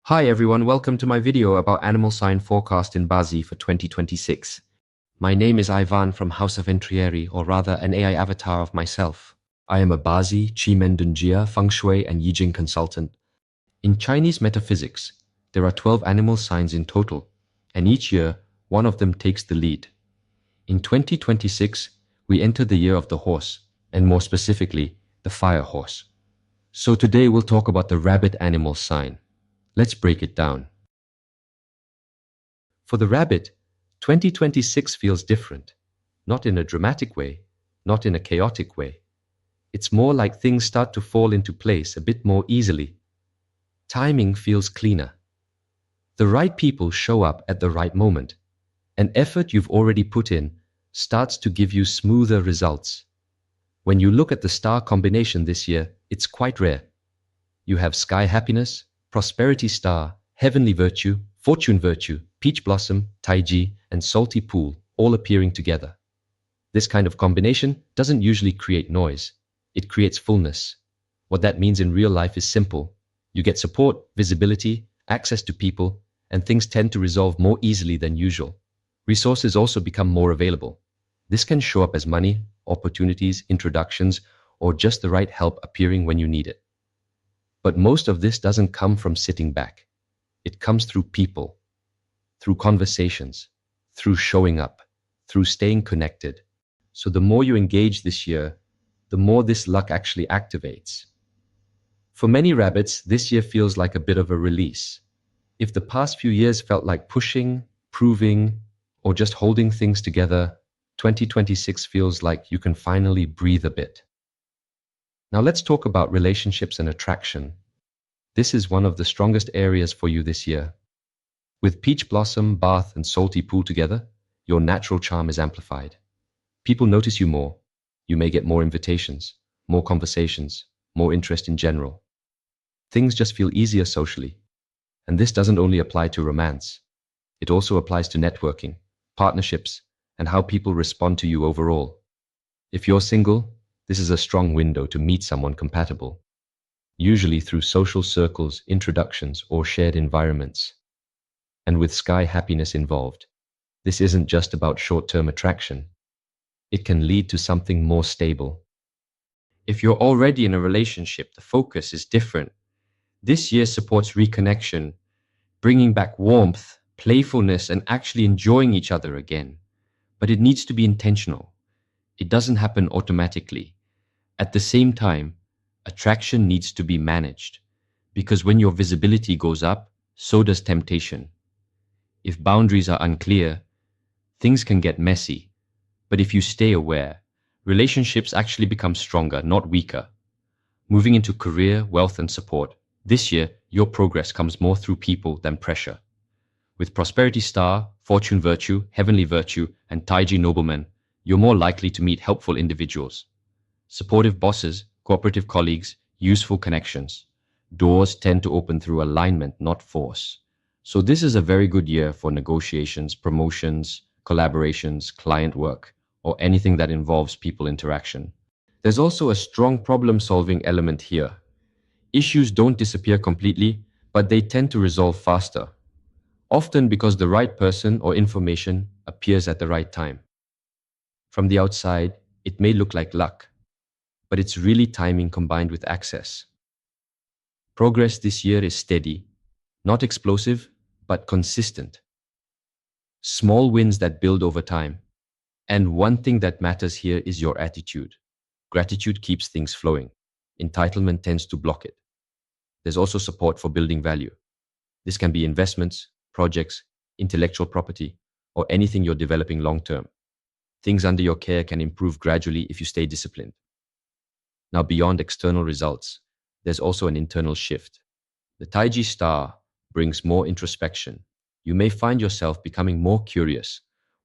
Hi everyone, welcome to my video about animal sign forecast in Bazi for 2026. My name is Ivan from House of Entrieri, or rather an AI avatar of myself. I am a Bazi, Chimendunjia, Feng Shui and Yijing consultant. In Chinese metaphysics, there are 12 animal signs in total, and each year, one of them takes the lead. In 2026, we enter the year of the horse, and more specifically, the fire horse. So today we'll talk about the rabbit animal sign. Let's break it down. For the rabbit, 2026 feels different. Not in a dramatic way, not in a chaotic way. It's more like things start to fall into place a bit more easily. Timing feels cleaner. The right people show up at the right moment. An effort you've already put in starts to give you smoother results. When you look at the star combination this year, it's quite rare. You have sky happiness, prosperity star, heavenly virtue, fortune virtue, peach blossom, taiji, and salty pool all appearing together. This kind of combination doesn't usually create noise. It creates fullness. What that means in real life is simple. You get support, visibility, access to people, and things tend to resolve more easily than usual. Resources also become more available. This can show up as money, opportunities, introductions, or just the right help appearing when you need it. But most of this doesn't come from sitting back. It comes through people, through conversations, through showing up, through staying connected. So the more you engage this year, the more this luck actually activates. For many rabbits, this year feels like a bit of a release. If the past few years felt like pushing, proving, or just holding things together, 2026 feels like you can finally breathe a bit. Now let's talk about relationships and attraction. This is one of the strongest areas for you this year. With peach blossom, bath, and salty pool together, your natural charm is amplified. People notice you more. You may get more invitations, more conversations, more interest in general. Things just feel easier socially. And this doesn't only apply to romance. It also applies to networking, partnerships, and how people respond to you overall. If you're single, this is a strong window to meet someone compatible, usually through social circles, introductions, or shared environments. And with sky happiness involved, this isn't just about short-term attraction. It can lead to something more stable. If you're already in a relationship, the focus is different. This year supports reconnection, bringing back warmth, playfulness, and actually enjoying each other again. But it needs to be intentional. It doesn't happen automatically. At the same time, attraction needs to be managed, because when your visibility goes up, so does temptation. If boundaries are unclear, things can get messy. But if you stay aware, relationships actually become stronger, not weaker. Moving into career, wealth, and support, this year, your progress comes more through people than pressure. With prosperity star, fortune virtue, heavenly virtue, and taiji nobleman, you're more likely to meet helpful individuals. Supportive bosses, cooperative colleagues, useful connections. Doors tend to open through alignment, not force. So this is a very good year for negotiations, promotions, collaborations, client work, or anything that involves people interaction. There's also a strong problem-solving element here. Issues don't disappear completely, but they tend to resolve faster, often because the right person or information appears at the right time. From the outside, it may look like luck, but it's really timing combined with access. Progress this year is steady, not explosive, but consistent. Small wins that build over time. And one thing that matters here is your attitude. Gratitude keeps things flowing. Entitlement tends to block it. There's also support for building value. This can be investments, projects, intellectual property, or anything you're developing long term. Things under your care can improve gradually if you stay disciplined. Now, beyond external results, there's also an internal shift. The Taiji star brings more introspection. You may find yourself becoming more curious,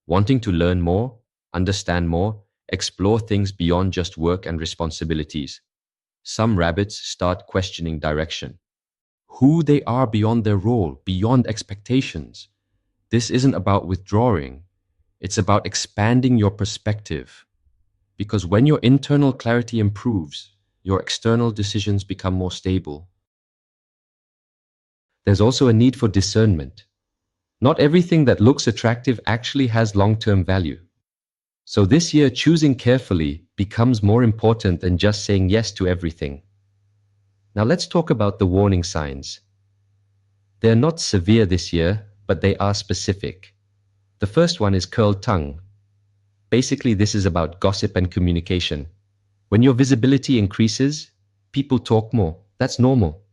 wanting to learn more, understand more, explore things beyond just work and responsibilities. Some rabbits start questioning direction, who they are beyond their role, beyond expectations. This isn't about withdrawing. It's about expanding your perspective. Because when your internal clarity improves, your external decisions become more stable. There's also a need for discernment. Not everything that looks attractive actually has long-term value. So this year, choosing carefully becomes more important than just saying yes to everything. Now let's talk about the warning signs. They're not severe this year, but they are specific. The first one is curled tongue. Basically, this is about gossip and communication. When your visibility increases, people talk more. That's normal.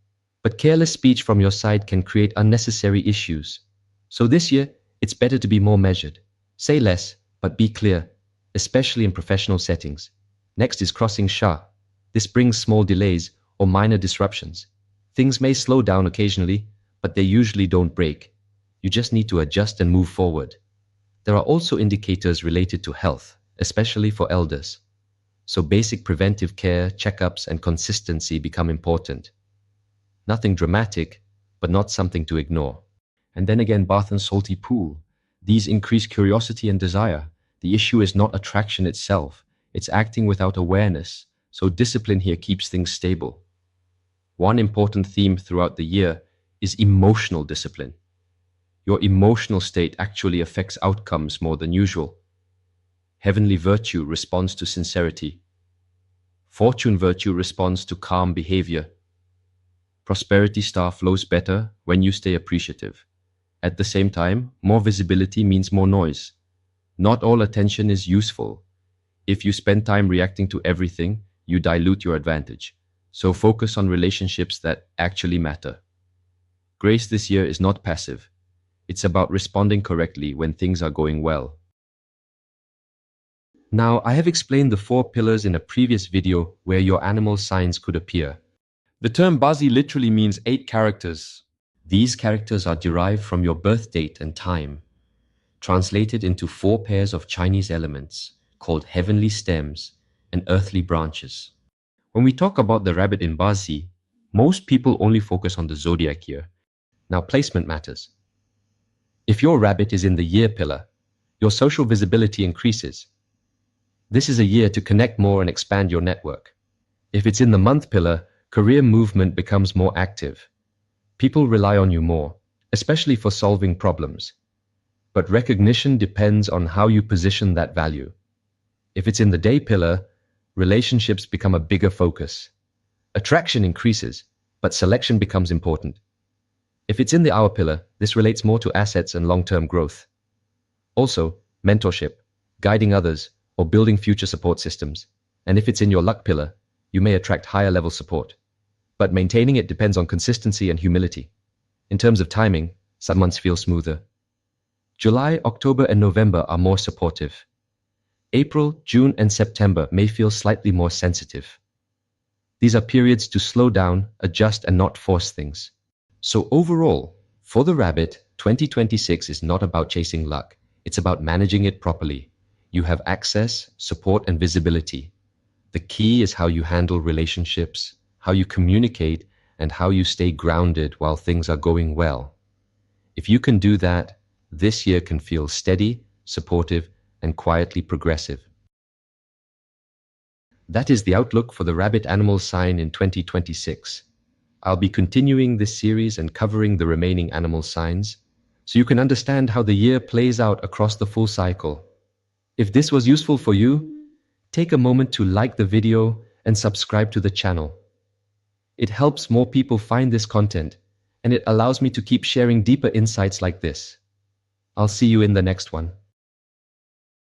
But careless speech from your side can create unnecessary issues. So this year, it's better to be more measured. Say less, but be clear, especially in professional settings. Next is crossing Shah. This brings small delays or minor disruptions. Things may slow down occasionally, but they usually don't break. You just need to adjust and move forward. There are also indicators related to health, especially for elders. So basic preventive care, checkups, and consistency become important. Nothing dramatic, but not something to ignore. And then again, bath and salty pool. These increase curiosity and desire. The issue is not attraction itself, it's acting without awareness, so discipline here keeps things stable. One important theme throughout the year is emotional discipline. Your emotional state actually affects outcomes more than usual. Heavenly virtue responds to sincerity. Fortune virtue responds to calm behavior. Prosperity star flows better when you stay appreciative. At the same time, more visibility means more noise. Not all attention is useful. If you spend time reacting to everything, you dilute your advantage. So focus on relationships that actually matter. Grace this year is not passive. It's about responding correctly when things are going well. Now, I have explained the 4 pillars in a previous video where your animal signs could appear. The term Bazi literally means 8 characters. These characters are derived from your birth date and time, translated into 4 pairs of Chinese elements called heavenly stems and earthly branches. When we talk about the rabbit in Bazi, most people only focus on the zodiac here. Now, placement matters. If your rabbit is in the year pillar, your social visibility increases. This is a year to connect more and expand your network. If it's in the month pillar, career movement becomes more active. People rely on you more, especially for solving problems. But recognition depends on how you position that value. If it's in the day pillar, relationships become a bigger focus. Attraction increases, but selection becomes important. If it's in the hour pillar, this relates more to assets and long-term growth. Also, mentorship, guiding others, or building future support systems. And if it's in your luck pillar, you may attract higher level support. But maintaining it depends on consistency and humility. In terms of timing, some months feel smoother. July, October, and November are more supportive. April, June, and September may feel slightly more sensitive. These are periods to slow down, adjust, and not force things. So overall, for the rabbit, 2026 is not about chasing luck. It's about managing it properly. You have access, support, and visibility. The key is how you handle relationships, how you communicate, and how you stay grounded while things are going well. If you can do that, this year can feel steady, supportive, and quietly progressive. That is the outlook for the rabbit animal sign in 2026. I'll be continuing this series and covering the remaining animal signs, so you can understand how the year plays out across the full cycle. If this was useful for you, take a moment to like the video and subscribe to the channel. It helps more people find this content, and it allows me to keep sharing deeper insights like this. I'll see you in the next one.